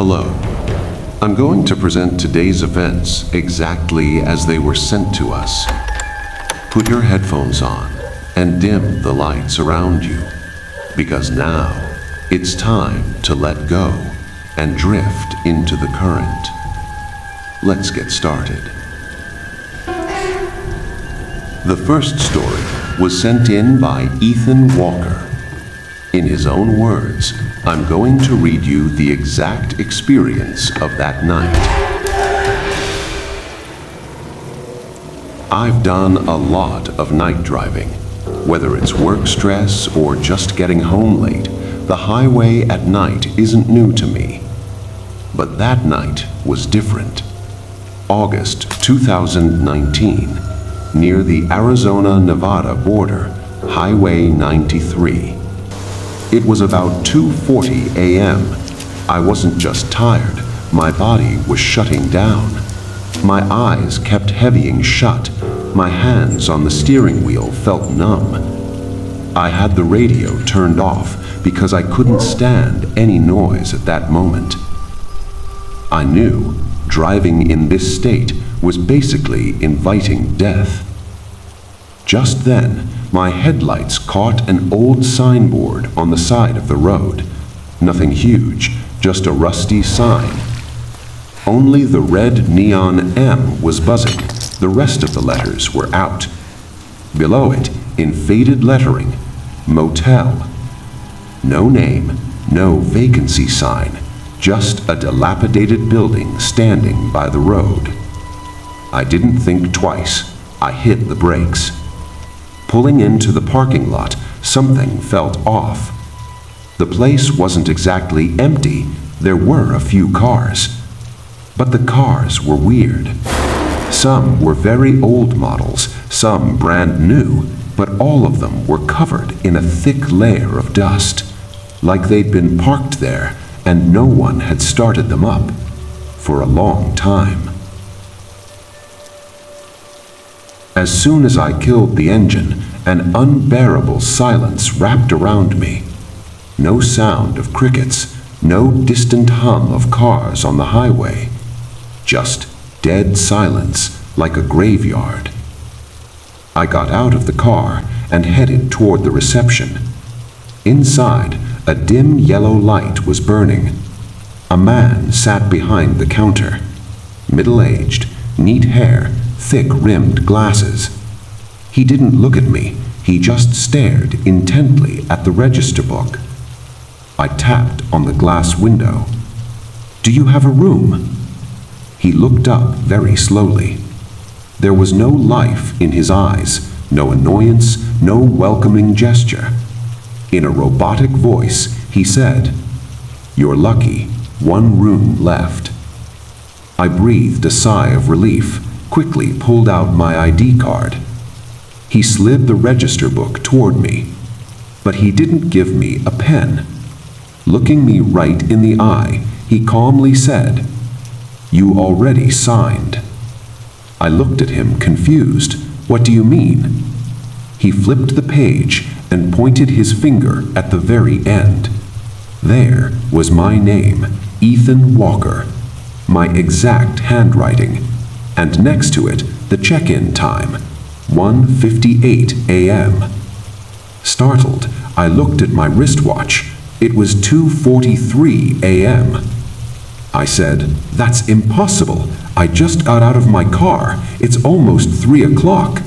Hello. I'm going to present today's events exactly as they were sent to us. Put your headphones on and dim the lights around you, because now it's time to let go and drift into the current. Let's get started. The first story was sent in by Ethan Walker. In his own words, I'm going to read you the exact experience of that night. I've done a lot of night driving. Whether it's work stress or just getting home late, the highway at night isn't new to me. But that night was different. August 2019, near the Arizona-Nevada border, Highway 93. It was about 2:40 a.m. I wasn't just tired, my body was shutting down. My eyes kept heavying shut, my hands on the steering wheel felt numb. I had the radio turned off because I couldn't stand any noise at that moment. I knew driving in this state was basically inviting death. Just then, my headlights caught an old signboard on the side of the road. Nothing huge, just a rusty sign. Only the red neon M was buzzing. The rest of the letters were out. Below it, in faded lettering, motel. No name, no vacancy sign, just a dilapidated building standing by the road. I didn't think twice. I hit the brakes. Pulling into the parking lot, something felt off. The place wasn't exactly empty. There were a few cars. But the cars were weird. Some were very old models, some brand new, but all of them were covered in a thick layer of dust, like they'd been parked there and no one had started them up for a long time. As soon as I killed the engine, an unbearable silence wrapped around me. No sound of crickets, no distant hum of cars on the highway. Just dead silence like a graveyard. I got out of the car and headed toward the reception. Inside, a dim yellow light was burning. A man sat behind the counter. Middle-aged, neat hair, thick-rimmed glasses. He didn't look at me, he just stared intently at the register book. I tapped on the glass window. "Do you have a room?" He looked up very slowly. There was no life in his eyes, no annoyance, no welcoming gesture. In a robotic voice, he said, "You're lucky, one room left." I breathed a sigh of relief, quickly pulled out my ID card. He slid the register book toward me, but he didn't give me a pen. Looking me right in the eye, he calmly said, "You already signed." I looked at him confused. "What do you mean?" He flipped the page and pointed his finger at the very end. There was my name, Ethan Walker, my exact handwriting, and next to it, the check-in time, 1:58 a.m. Startled, I looked at my wristwatch. It was 2:43 a.m. I said, "That's impossible. I just got out of my car. It's almost 3 o'clock."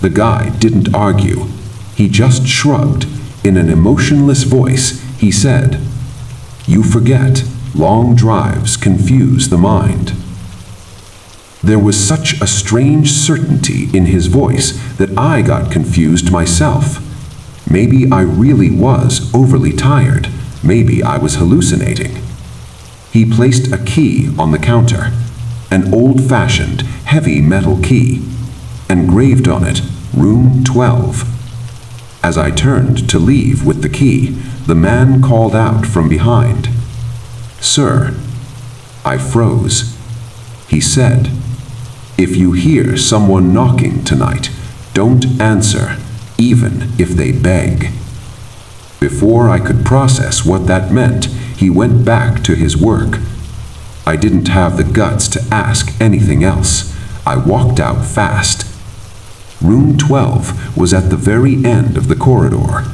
The guy didn't argue. He just shrugged. In an emotionless voice, he said, "You forget, long drives confuse the mind." There was such a strange certainty in his voice that I got confused myself. Maybe I really was overly tired. Maybe I was hallucinating. He placed a key on the counter, an old-fashioned, heavy metal key, engraved on it, Room 12. As I turned to leave with the key, the man called out from behind, "Sir." I froze. He said, "If you hear someone knocking tonight, don't answer, even if they beg." Before I could process what that meant, he went back to his work. I didn't have the guts to ask anything else. I walked out fast. Room 12 was at the very end of the corridor.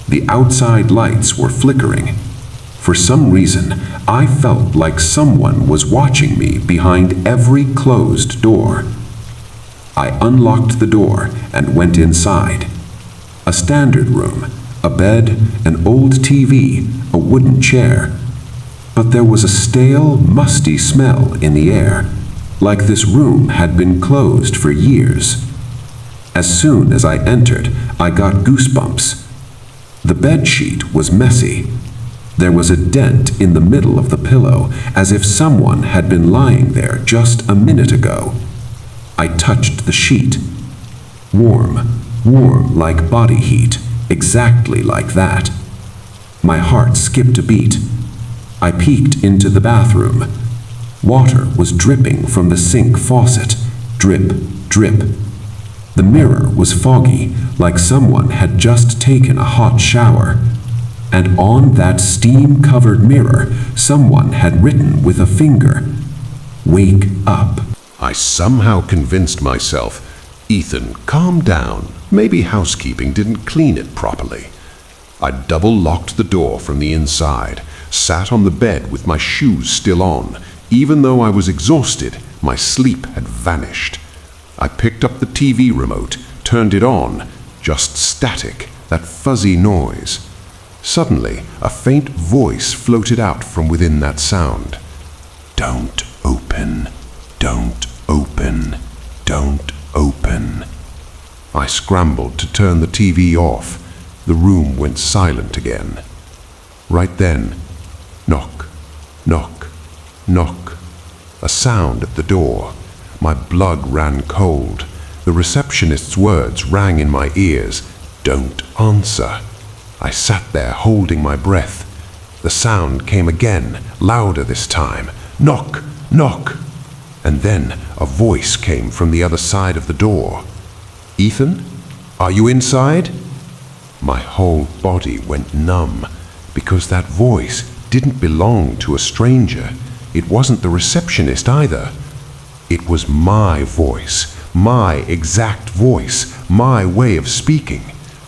The outside lights were flickering. For some reason, I felt like someone was watching me behind every closed door. I unlocked the door and went inside. A standard room, a bed, an old TV, a wooden chair. But there was a stale, musty smell in the air, like this room had been closed for years. As soon as I entered, I got goosebumps. The bed sheet was messy. There was a dent in the middle of the pillow, as if someone had been lying there just a minute ago. I touched the sheet. Warm, warm like body heat, exactly like that. My heart skipped a beat. I peeked into the bathroom. Water was dripping from the sink faucet. Drip, drip. The mirror was foggy, like someone had just taken a hot shower. And on that steam-covered mirror, someone had written with a finger, "Wake up." I somehow convinced myself, "Ethan, calm down. Maybe housekeeping didn't clean it properly." I double-locked the door from the inside, sat on the bed with my shoes still on. Even though I was exhausted, my sleep had vanished. I picked up the TV remote, turned it on, just static, that fuzzy noise. Suddenly, a faint voice floated out from within that sound. "Don't open, don't open, don't open." I scrambled to turn the TV off. The room went silent again. Right then, knock, knock, knock. A sound at the door. My blood ran cold. The receptionist's words rang in my ears. "Don't answer." I sat there holding my breath. The sound came again, louder this time. "Knock, knock." And then a voice came from the other side of the door. "Ethan, are you inside?" My whole body went numb, because that voice didn't belong to a stranger. It wasn't the receptionist either. It was my voice, my exact voice, my way of speaking.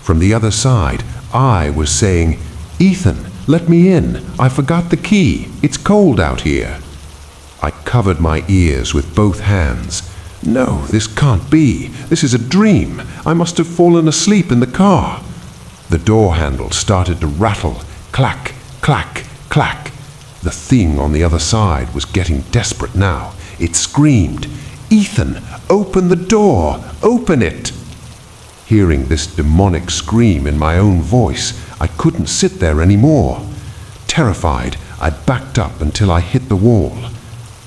From the other side, I was saying, "Ethan, let me in. I forgot the key. It's cold out here." I covered my ears with both hands. No, this can't be. This is a dream. I must have fallen asleep in the car. The door handle started to rattle. Clack, clack, clack. The thing on the other side was getting desperate now. It screamed, "Ethan, open the door! Open it!" Hearing this demonic scream in my own voice, I couldn't sit there anymore. Terrified, I backed up until I hit the wall.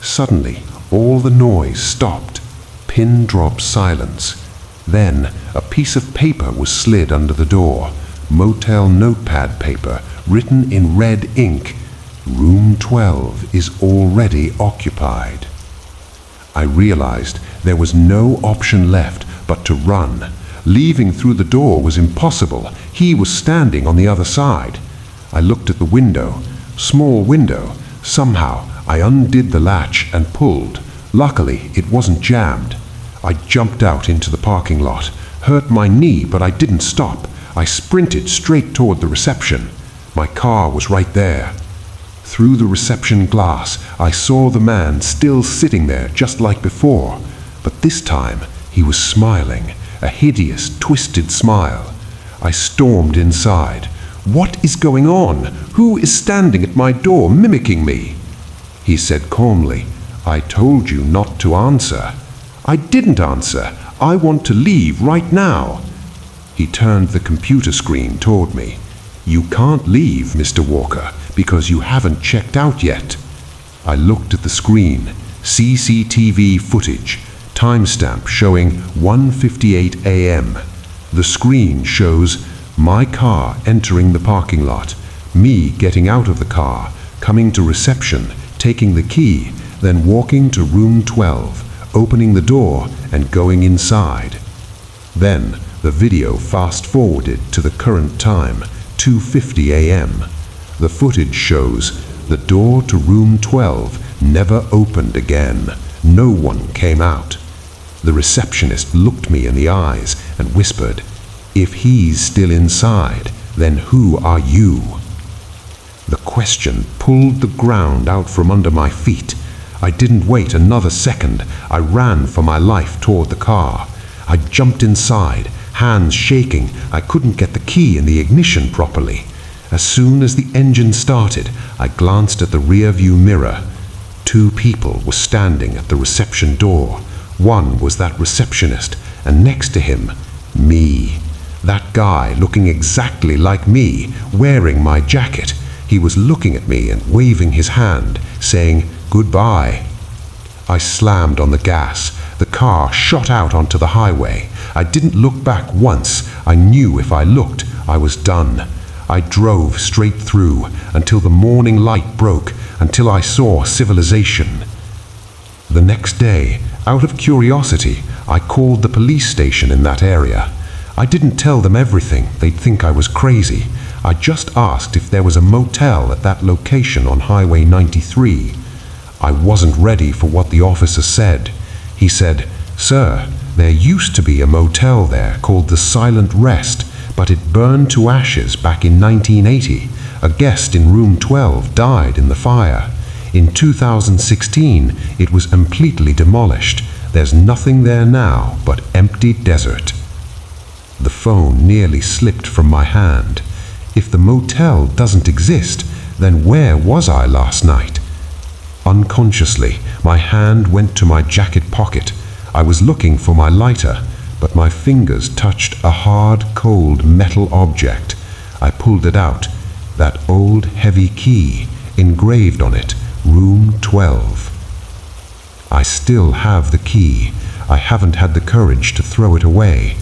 Suddenly, all the noise stopped. Pin-drop silence. Then, a piece of paper was slid under the door. Motel notepad paper, written in red ink. "Room 12 is already occupied." I realized there was no option left but to run. Leaving through the door was impossible. He was standing on the other side. I looked at the window. Small window. Somehow, I undid the latch and pulled. Luckily, it wasn't jammed. I jumped out into the parking lot. Hurt my knee, but I didn't stop. I sprinted straight toward the reception. My car was right there. Through the reception glass, I saw the man still sitting there just like before. But this time, he was smiling. A hideous, twisted smile. I stormed inside. "What is going on? Who is standing at my door mimicking me?" He said calmly, "I told you not to answer." "I didn't answer. I want to leave right now." He turned the computer screen toward me. "You can't leave, Mr. Walker, because you haven't checked out yet." I looked at the screen. CCTV footage. Timestamp showing 1:58 a.m. The screen shows my car entering the parking lot, me getting out of the car, coming to reception, taking the key, then walking to room 12, opening the door and going inside. Then the video fast-forwarded to the current time, 2:50 a.m. The footage shows The door to room 12 never opened again. No one came out. The receptionist looked me in the eyes and whispered, "If he's still inside, then who are you?" The question pulled the ground out from under my feet. I didn't wait another second. I ran for my life toward the car. I jumped inside, hands shaking. I couldn't get the key in the ignition properly. As soon as the engine started, I glanced at the rear-view mirror. 2 people were standing at the reception door. One was that receptionist, and next to him, me. That guy looking exactly like me, wearing my jacket. He was looking at me and waving his hand, saying goodbye. I slammed on the gas. The car shot out onto the highway. I didn't look back once. I knew if I looked, I was done. I drove straight through until the morning light broke, until I saw civilization. The next day, out of curiosity, I called the police station in that area. I didn't tell them everything. They'd think I was crazy. I just asked if there was a motel at that location on Highway 93. I wasn't ready for what the officer said. He said, "Sir, there used to be a motel there called the Silent Rest, but it burned to ashes back in 1980. A guest in room 12 died in the fire. In 2016, it was completely demolished. There's nothing there now but empty desert." The phone nearly slipped from my hand. If the motel doesn't exist, then where was I last night? Unconsciously, my hand went to my jacket pocket. I was looking for my lighter, but my fingers touched a hard, cold metal object. I pulled it out. That old, heavy key, engraved on it, room 12. I still have the key. I haven't had the courage to throw it away,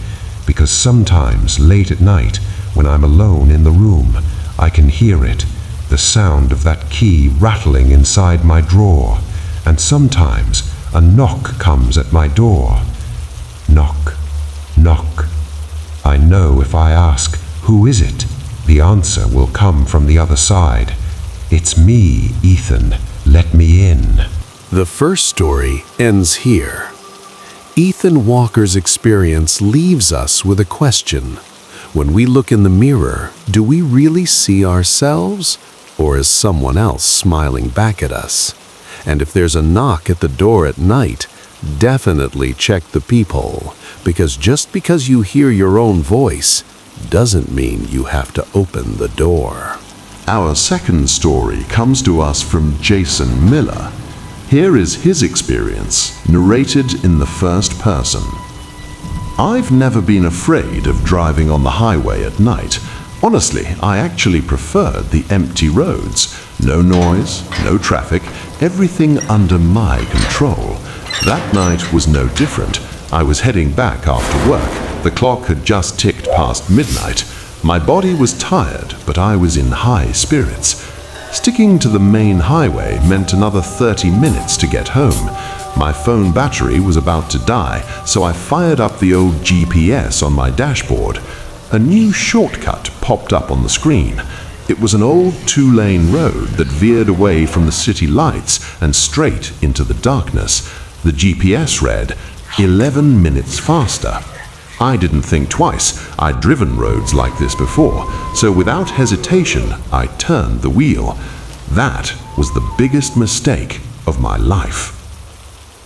because sometimes, late at night, when I'm alone in the room, I can hear it, the sound of that key rattling inside my drawer, and sometimes a knock comes at my door. Knock, knock. I know if I ask, "Who is it?" the answer will come from the other side. "It's me, Ethan. Let me in." The first story ends here. Ethan Walker's experience leaves us with a question. When we look in the mirror, do we really see ourselves, or is someone else smiling back at us? And if there's a knock at the door at night, definitely check the peephole, because just because you hear your own voice doesn't mean you have to open the door. Our second story comes to us from Jason Miller. Here is his experience, narrated in the first person. "I've never been afraid of driving on the highway at night. Honestly, I actually preferred the empty roads. No noise, no traffic, everything under my control. That night was no different. I was heading back after work. The clock had just ticked past midnight. My body was tired, but I was in high spirits. Sticking to the main highway meant another 30 minutes to get home. My phone battery was about to die, so I fired up the old GPS on my dashboard. A new shortcut popped up on the screen. It was an old 2-lane road that veered away from the city lights and straight into the darkness. The GPS read, 11 minutes faster. I didn't think twice. I'd driven roads like this before, so without hesitation, I turned the wheel. That was the biggest mistake of my life.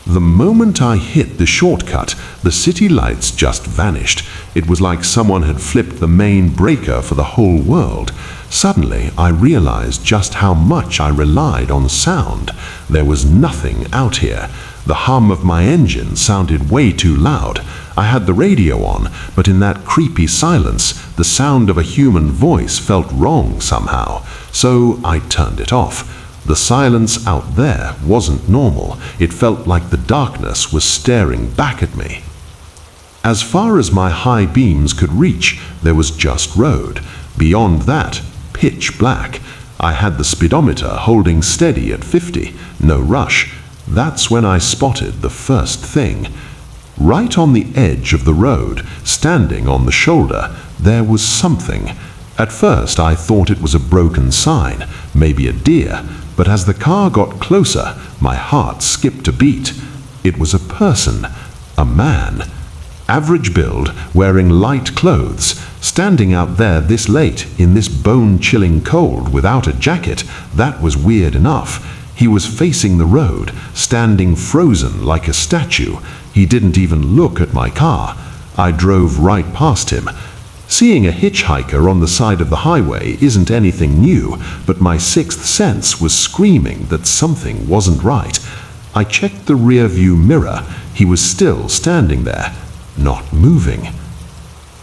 The moment I hit the shortcut, the city lights just vanished. It was like someone had flipped the main breaker for the whole world. Suddenly, I realized just how much I relied on sound. There was nothing out here. The hum of my engine sounded way too loud. I had the radio on, but in that creepy silence, the sound of a human voice felt wrong somehow, so I turned it off. The silence out there wasn't normal. It felt like the darkness was staring back at me. As far as my high beams could reach, there was just road. Beyond that, pitch black. I had the speedometer holding steady at 50, no rush. That's when I spotted the first thing. Right on the edge of the road, standing on the shoulder, there was something. At first I thought it was a broken sign, maybe a deer, but as the car got closer, my heart skipped a beat. It was a person, a man. Average build, wearing light clothes, standing out there this late in this bone-chilling cold without a jacket. That was weird enough. He was facing the road, standing frozen like a statue. He didn't even look at my car. I drove right past him. Seeing a hitchhiker on the side of the highway isn't anything new, but my sixth sense was screaming that something wasn't right. I checked the rear-view mirror. He was still standing there, not moving.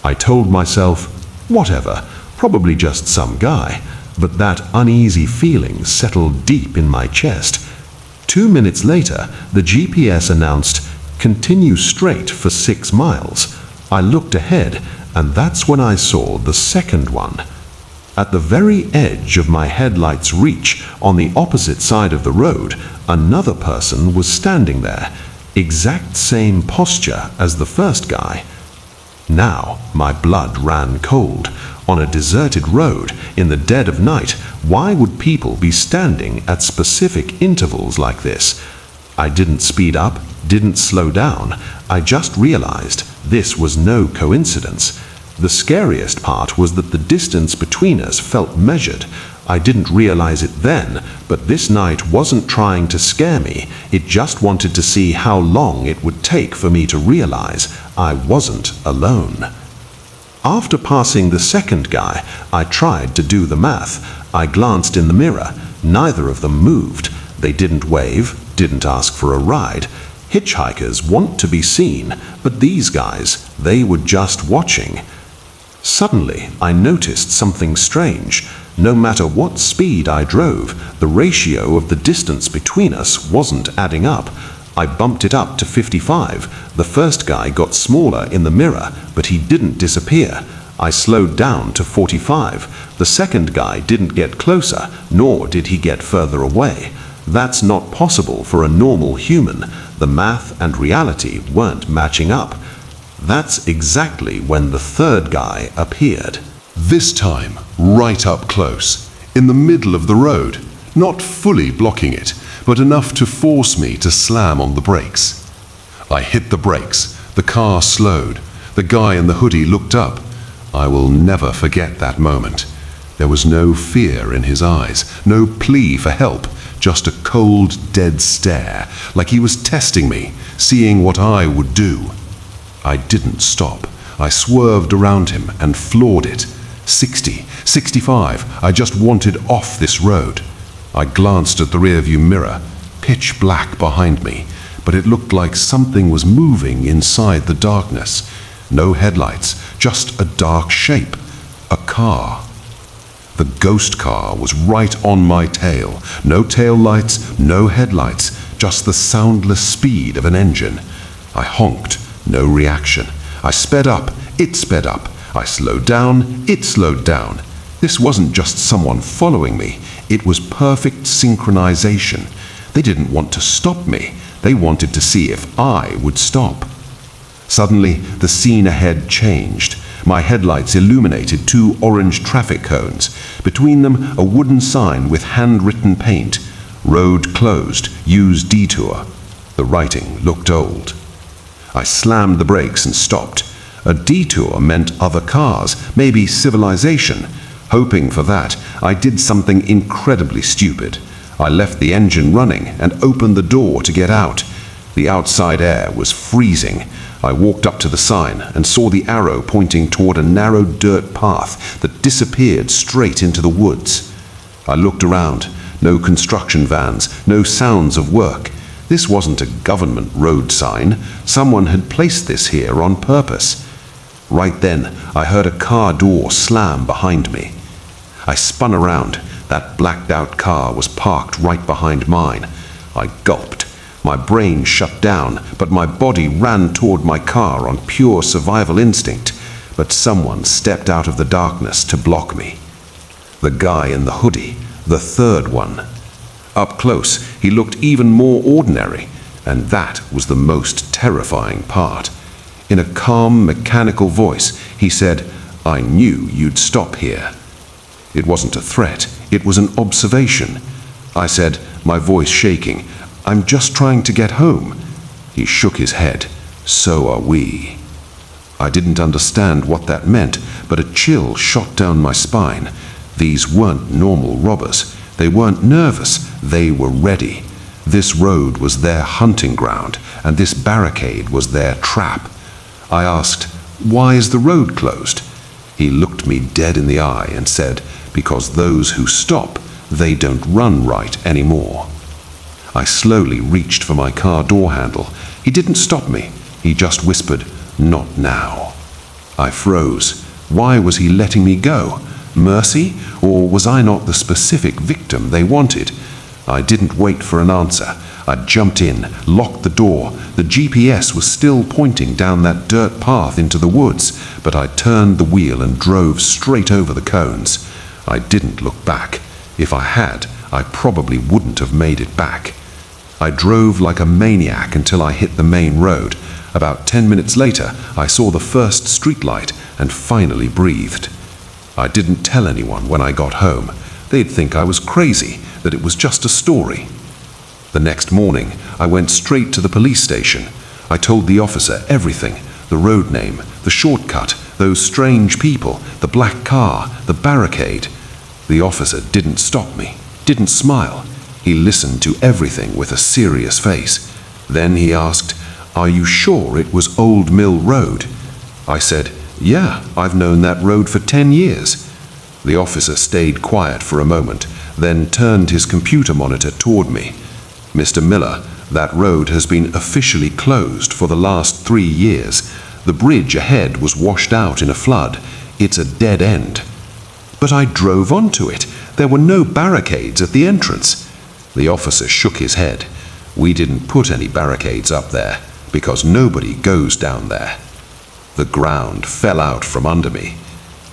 I told myself, whatever, probably just some guy, but that uneasy feeling settled deep in my chest. 2 minutes later, the GPS announced, "Continue straight for 6 miles." I looked ahead, and that's when I saw the second one. At the very edge of my headlight's reach, on the opposite side of the road, another person was standing there, exact same posture as the first guy. Now my blood ran cold. On a deserted road, in the dead of night, why would people be standing at specific intervals like this? I didn't speed up, didn't slow down. I just realized this was no coincidence. The scariest part was that the distance between us felt measured. I didn't realize it then, but this night wasn't trying to scare me. It just wanted to see how long it would take for me to realize I wasn't alone. After passing the second guy, I tried to do the math. I glanced in the mirror. Neither of them moved. They didn't wave, didn't ask for a ride. Hitchhikers want to be seen, but these guys, they were just watching. Suddenly, I noticed something strange. No matter what speed I drove, the ratio of the distance between us wasn't adding up. I bumped it up to 55. The first guy got smaller in the mirror, but he didn't disappear. I slowed down to 45. The second guy didn't get closer, nor did he get further away. That's not possible for a normal human. The math and reality weren't matching up. That's exactly when the third guy appeared. This time, right up close, in the middle of the road, not fully blocking it, but enough to force me to slam on the brakes. I hit the brakes, the car slowed, the guy in the hoodie looked up. I will never forget that moment. There was no fear in his eyes, no plea for help, just a cold, dead stare, like he was testing me, seeing what I would do. I didn't stop. I swerved around him and floored it. 60, 65, I just wanted off this road. I glanced at the rearview mirror, pitch black behind me, but it looked like something was moving inside the darkness. No headlights, just a dark shape, a car. The ghost car was right on my tail. No tail lights, no headlights, just the soundless speed of an engine. I honked, no reaction. I sped up, it sped up. I slowed down, it slowed down. This wasn't just someone following me. It was perfect synchronization. They didn't want to stop me. They wanted to see if I would stop. Suddenly, the scene ahead changed. My headlights illuminated 2 orange traffic cones. Between them, a wooden sign with handwritten paint. Road closed, use detour. The writing looked old. I slammed the brakes and stopped. A detour meant other cars, maybe civilization. Hoping for that, I did something incredibly stupid. I left the engine running and opened the door to get out. The outside air was freezing. I walked up to the sign and saw the arrow pointing toward a narrow dirt path that disappeared straight into the woods. I looked around. No construction vans, no sounds of work. This wasn't a government road sign. Someone had placed this here on purpose. Right then, I heard a car door slam behind me. I spun around. That blacked-out car was parked right behind mine. I gulped. My brain shut down, but my body ran toward my car on pure survival instinct. But someone stepped out of the darkness to block me. The guy in the hoodie, the third one. Up close, he looked even more ordinary, and that was the most terrifying part. In a calm, mechanical voice, he said, "I knew you'd stop here." It wasn't a threat, it was an observation. I said, my voice shaking. "I'm just trying to get home." He shook his head. "So are we." I didn't understand what that meant, but a chill shot down my spine. These weren't normal robbers. They weren't nervous. They were ready. This road was their hunting ground, and this barricade was their trap. I asked, "Why is the road closed?" He looked me dead in the eye and said, "Because those who stop, they don't run right anymore." I slowly reached for my car door handle. He didn't stop me. He just whispered, "Not now." I froze. Why was he letting me go? Mercy? Or was I not the specific victim they wanted? I didn't wait for an answer. I jumped in, locked the door. The GPS was still pointing down that dirt path into the woods, but I turned the wheel and drove straight over the cones. I didn't look back. If I had, I probably wouldn't have made it back. I drove like a maniac until I hit the main road. About 10 minutes later, I saw the first streetlight and finally breathed. I didn't tell anyone when I got home. They'd think I was crazy, that it was just a story. The next morning, I went straight to the police station. I told the officer everything, the road name, the shortcut, those strange people, the black car, the barricade. The officer didn't stop me, didn't smile. He listened to everything with a serious face. Then he asked, "Are you sure it was Old Mill Road?" I said, "Yeah, I've known that road for 10 years. The officer stayed quiet for a moment, then turned his computer monitor toward me. "Mr. Miller, that road has been officially closed for the last 3 years. The bridge ahead was washed out in a flood. It's a dead end." "But I drove onto it. There were no barricades at the entrance." The officer shook his head. "We didn't put any barricades up there, because nobody goes down there." The ground fell out from under me.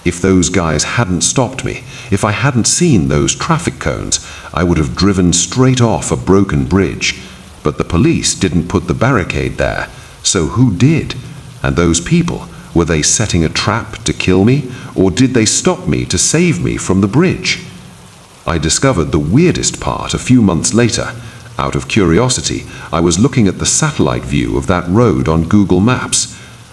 If those guys hadn't stopped me, if I hadn't seen those traffic cones, I would have driven straight off a broken bridge. But the police didn't put the barricade there, so who did? And those people, were they setting a trap to kill me, or did they stop me to save me from the bridge? I discovered the weirdest part a few months later. Out of curiosity, I was looking at the satellite view of that road on Google Maps.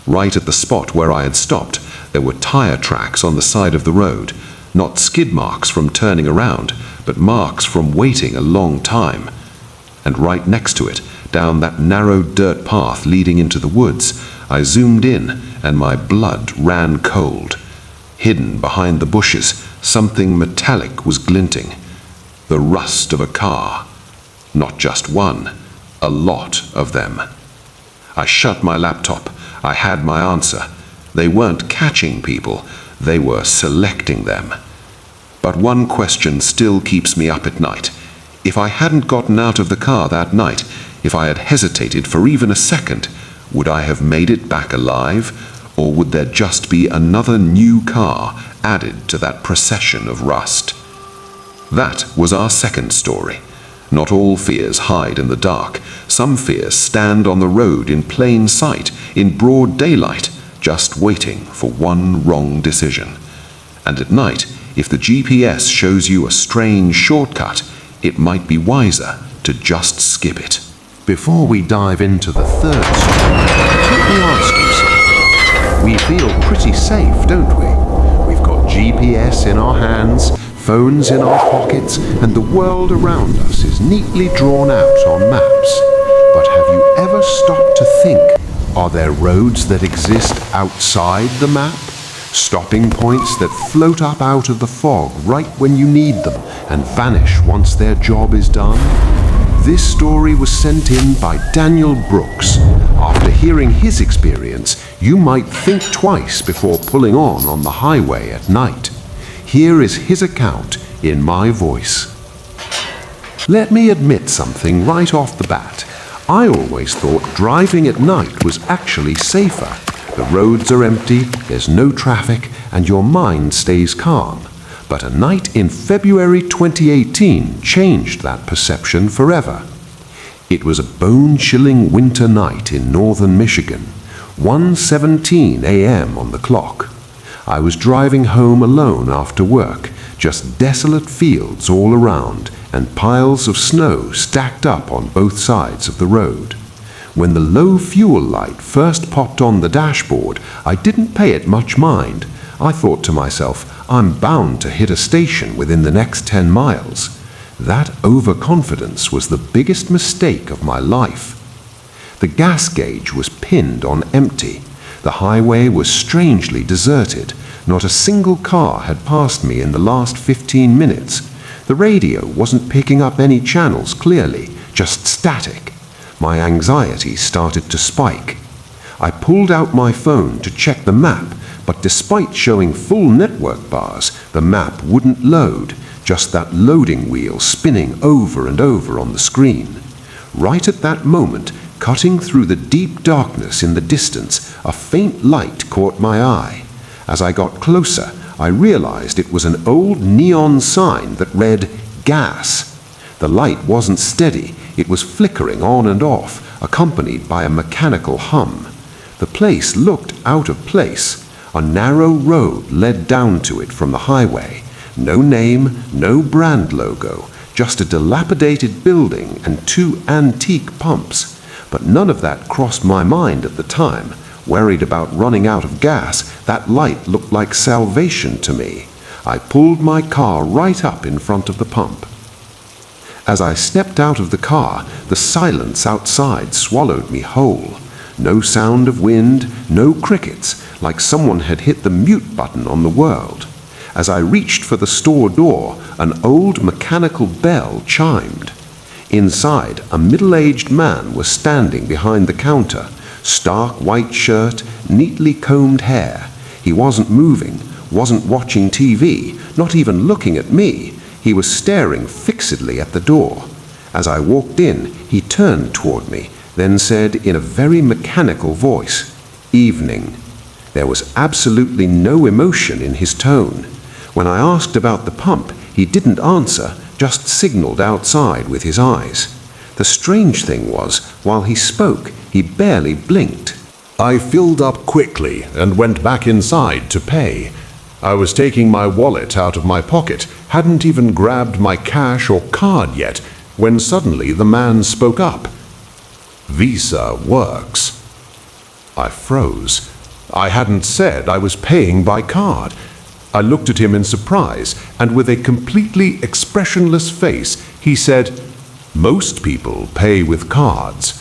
Right at the spot where I had stopped, there were tire tracks on the side of the road, not skid marks from turning around, but marks from waiting a long time. And right next to it, down that narrow dirt path leading into the woods, I zoomed in and my blood ran cold. Hidden behind the bushes, something metallic was glinting. The rust of a car. Not just one, a lot of them. I shut my laptop. I had my answer. They weren't catching people, they were selecting them. But one question still keeps me up at night. If I hadn't gotten out of the car that night, if I had hesitated for even a second, would I have made it back alive? Or would there just be another new car added to that procession of rust? That was our second story. Not all fears hide in the dark. Some fears stand on the road in plain sight, in broad daylight, just waiting for one wrong decision. And at night, if the GPS shows you a strange shortcut, it might be wiser to just skip it. Before we dive into the third story, let me ask you something. We feel pretty safe, don't we? We've got GPS in our hands, phones in our pockets, and the world around us is neatly drawn out on maps. But have you ever stopped to think, are there roads that exist outside the map? Stopping points that float up out of the fog right when you need them and vanish once their job is done? This story was sent in by Daniel Brooks. After hearing his experience, you might think twice before pulling on the highway at night. Here is his account in my voice. Let me admit something right off the bat. I always thought driving at night was actually safer. The roads are empty, there's no traffic, and your mind stays calm. But a night in February 2018 changed that perception forever. It was a bone-chilling winter night in northern Michigan, 1:17 a.m. on the clock. I was driving home alone after work, just desolate fields all around, and piles of snow stacked up on both sides of the road. When the low fuel light first popped on the dashboard, I didn't pay it much mind. I thought to myself, I'm bound to hit a station within the next 10 miles. That overconfidence was the biggest mistake of my life. The gas gauge was pinned on empty. The highway was strangely deserted. Not a single car had passed me in the last 15 minutes. The radio wasn't picking up any channels clearly, just static. My anxiety started to spike. I pulled out my phone to check the map, but despite showing full network bars, the map wouldn't load, just that loading wheel spinning over and over on the screen. Right at that moment, cutting through the deep darkness in the distance, a faint light caught my eye. As I got closer, I realized it was an old neon sign that read gas. The light wasn't steady, it was flickering on and off, accompanied by a mechanical hum. The place looked out of place. A narrow road led down to it from the highway. No name, no brand logo, just a dilapidated building and 2 antique pumps. But none of that crossed my mind at the time. Worried about running out of gas, that light looked like salvation to me. I pulled my car right up in front of the pump. As I stepped out of the car, the silence outside swallowed me whole. No sound of wind, no crickets, like someone had hit the mute button on the world. As I reached for the store door, an old mechanical bell chimed. Inside, a middle-aged man was standing behind the counter. Stark white shirt, neatly combed hair. He wasn't moving, wasn't watching TV, not even looking at me. He was staring fixedly at the door. As I walked in, he turned toward me, then said in a very mechanical voice, "Evening." There was absolutely no emotion in his tone. When I asked about the pump, he didn't answer, just signaled outside with his eyes. The strange thing was, while he spoke, he barely blinked. I filled up quickly and went back inside to pay. I was taking my wallet out of my pocket, hadn't even grabbed my cash or card yet, when suddenly the man spoke up. "Visa works." I froze. I hadn't said I was paying by card. I looked at him in surprise, and with a completely expressionless face, he said, "Most people pay with cards."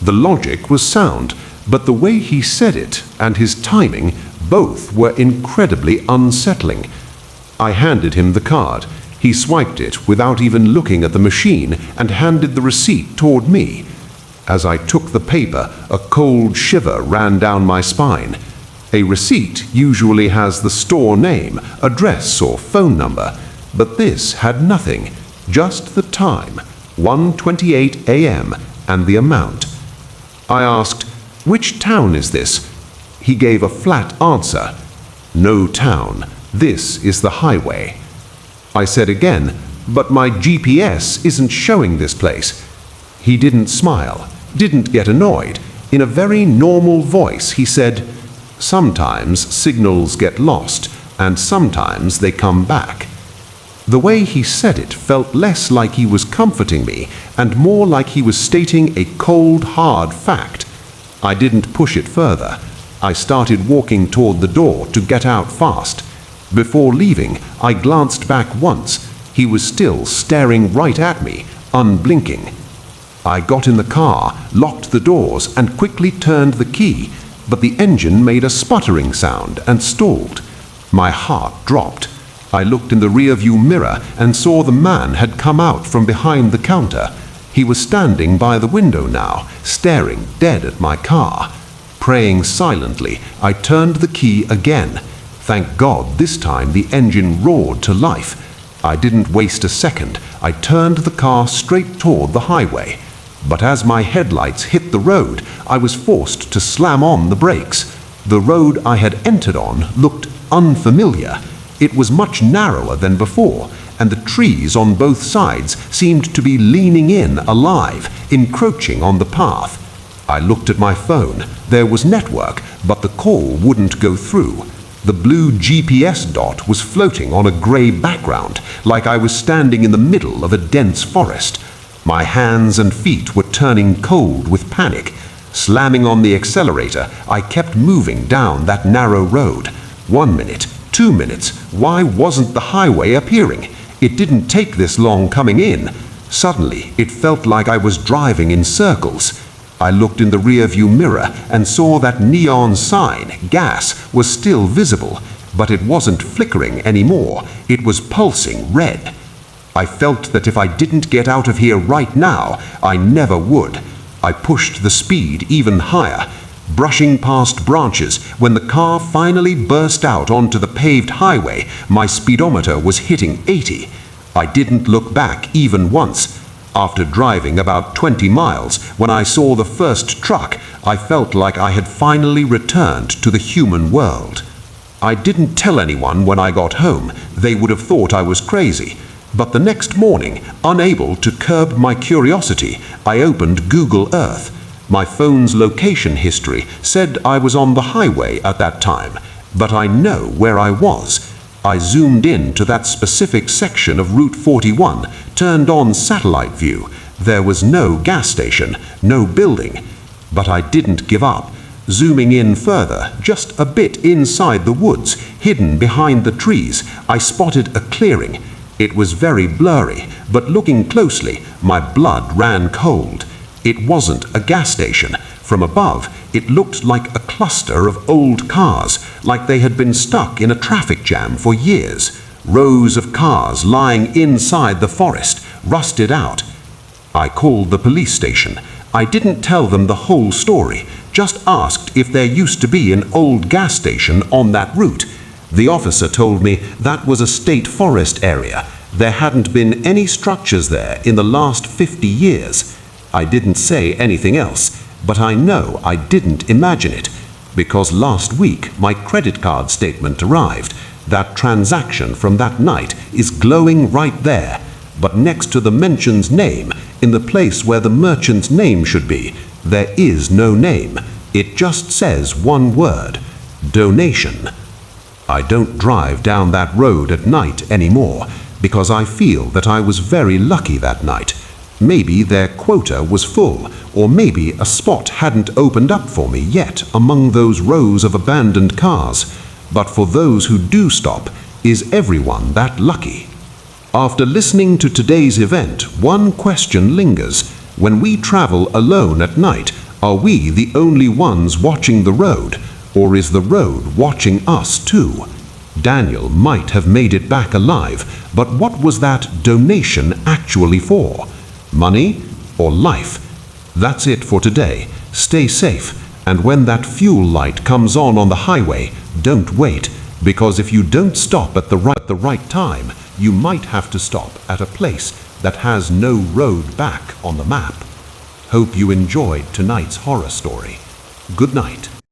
The logic was sound, but the way he said it and his timing both were incredibly unsettling. I handed him the card. He swiped it without even looking at the machine and handed the receipt toward me. As I took the paper, a cold shiver ran down my spine. A receipt usually has the store name, address, or phone number, but this had nothing, just the time, 1:28 a.m., and the amount. I asked, "Which town is this?" He gave a flat answer, "No town. This is the highway." I said again, "But my GPS isn't showing this place." He didn't smile, didn't get annoyed. In a very normal voice, he said, "Sometimes signals get lost, and sometimes they come back." The way he said it felt less like he was comforting me and more like he was stating a cold, hard fact. I didn't push it further. I started walking toward the door to get out fast. Before leaving, I glanced back once. He was still staring right at me, unblinking. I got in the car, locked the doors, and quickly turned the key, but the engine made a sputtering sound and stalled. My heart dropped. I looked in the rearview mirror and saw the man had come out from behind the counter. He was standing by the window now, staring dead at my car. Praying silently, I turned the key again. Thank God this time the engine roared to life. I didn't waste a second. I turned the car straight toward the highway. But as my headlights hit the road, I was forced to slam on the brakes. The road I had entered on looked unfamiliar. It was much narrower than before, and the trees on both sides seemed to be leaning in alive, encroaching on the path. I looked at my phone. There was network, but the call wouldn't go through. The blue GPS dot was floating on a grey background, like I was standing in the middle of a dense forest. My hands and feet were turning cold with panic. Slamming on the accelerator, I kept moving down that narrow road. 1 minute, 2 minutes, why wasn't the highway appearing? It didn't take this long coming in. Suddenly, it felt like I was driving in circles. I looked in the rearview mirror and saw that neon sign, gas, was still visible, but it wasn't flickering anymore. It was pulsing red. I felt that if I didn't get out of here right now, I never would. I pushed the speed even higher, brushing past branches. When the car finally burst out onto the paved highway, my speedometer was hitting 80. I didn't look back even once. After driving about 20 miles, when I saw the first truck, I felt like I had finally returned to the human world. I didn't tell anyone when I got home. They would have thought I was crazy. But the next morning, unable to curb my curiosity, I opened Google Earth. My phone's location history said I was on the highway at that time, but I know where I was. I zoomed in to that specific section of Route 41, turned on satellite view. There was no gas station, no building. But I didn't give up. Zooming in further, just a bit inside the woods, hidden behind the trees, I spotted a clearing. It was very blurry, but looking closely, my blood ran cold. It wasn't a gas station. From above, it looked like a cluster of old cars, like they had been stuck in a traffic jam for years. Rows of cars lying inside the forest, rusted out. I called the police station. I didn't tell them the whole story, just asked if there used to be an old gas station on that route. The officer told me that was a state forest area. There hadn't been any structures there in the last 50 years. I didn't say anything else, but I know I didn't imagine it, because last week my credit card statement arrived. That transaction from that night is glowing right there, but next to the mentioned's name, in the place where the merchant's name should be, there is no name. It just says one word: donation. I don't drive down that road at night anymore, because I feel that I was very lucky that night. Maybe their quota was full, or maybe a spot hadn't opened up for me yet among those rows of abandoned cars. But for those who do stop, is everyone that lucky? After listening to today's event, one question lingers. When we travel alone at night, are we the only ones watching the road, or is the road watching us too? Daniel might have made it back alive, but what was that donation actually for? Money or life? That's it for today. Stay safe, and when that fuel light comes on the highway, don't wait, because if you don't stop at the right time, you might have to stop at a place that has no road back on the map. Hope you enjoyed tonight's horror story. Good night.